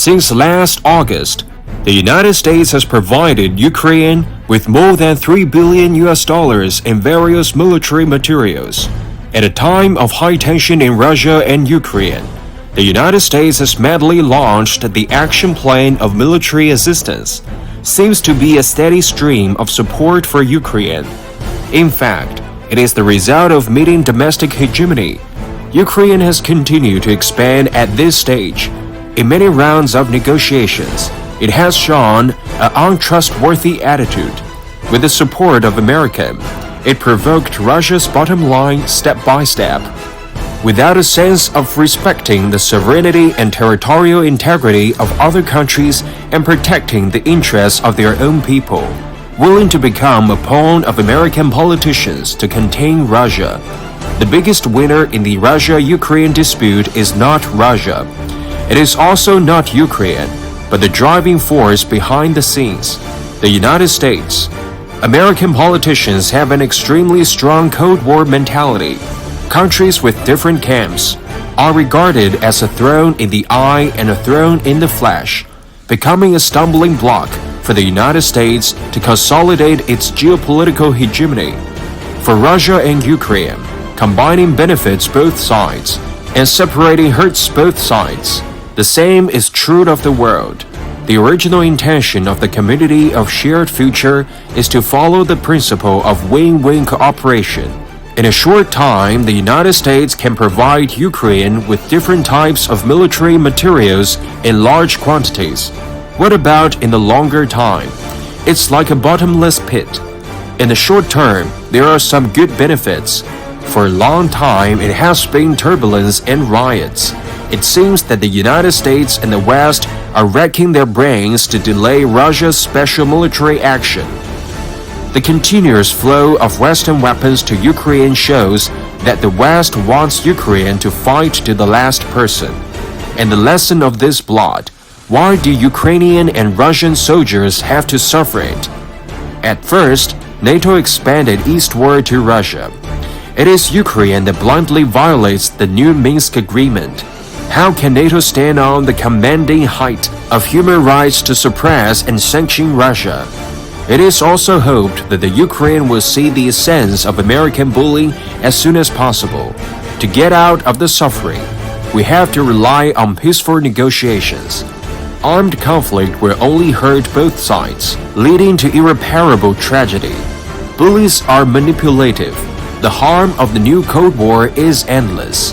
Since last August, the United States has provided Ukraine with more than $3 billion in various military materials. At a time of high tension in Russia and Ukraine, the United States has madly launched the Action Plan of Military Assistance. Seems to be a steady stream of support for Ukraine. In fact, it is the result of meeting domestic hegemony. Ukraine has continued to expand at this stage. In many rounds of negotiations, it has shown an untrustworthy attitude. With the support of America, it provoked Russia's bottom line step by step. Without a sense of respecting the sovereignty and territorial integrity of other countries and protecting the interests of their own people, willing to become a pawn of American politicians to contain Russia. The biggest winner in the Russia-Ukraine dispute is not Russia. It is also not Ukraine, but the driving force behind the scenes, the United States. American politicians have an extremely strong Cold War mentality. Countries with different camps are regarded as a thorn in the eye and a thorn in the flesh, becoming a stumbling block for the United States to consolidate its geopolitical hegemony. For Russia and Ukraine, combining benefits both sides and separating hurts both sides. The same is true of the world. The original intention of the Community of Shared Future is to follow the principle of win-win cooperation. In a short time, the United States can provide Ukraine with different types of military materials in large quantities. What about in the longer time? It's like a bottomless pit. In the short term, there are some good benefits. For a long time, it has been turbulence and riots. It seems that the United States and the West are racking their brains to delay Russia's special military action. The continuous flow of Western weapons to Ukraine shows that the West wants Ukraine to fight to the last person. And the lesson of this blood, why do Ukrainian and Russian soldiers have to suffer it? At first, NATO expanded eastward to Russia. It is Ukraine that bluntly violates the new Minsk Agreement. How can NATO stand on the commanding height of human rights to suppress and sanction Russia? It is also hoped that the Ukraine will see the essence of American bullying as soon as possible. To get out of the suffering, we have to rely on peaceful negotiations. Armed conflict will only hurt both sides, leading to irreparable tragedy. Bullies are manipulative. The harm of the new Cold War is endless.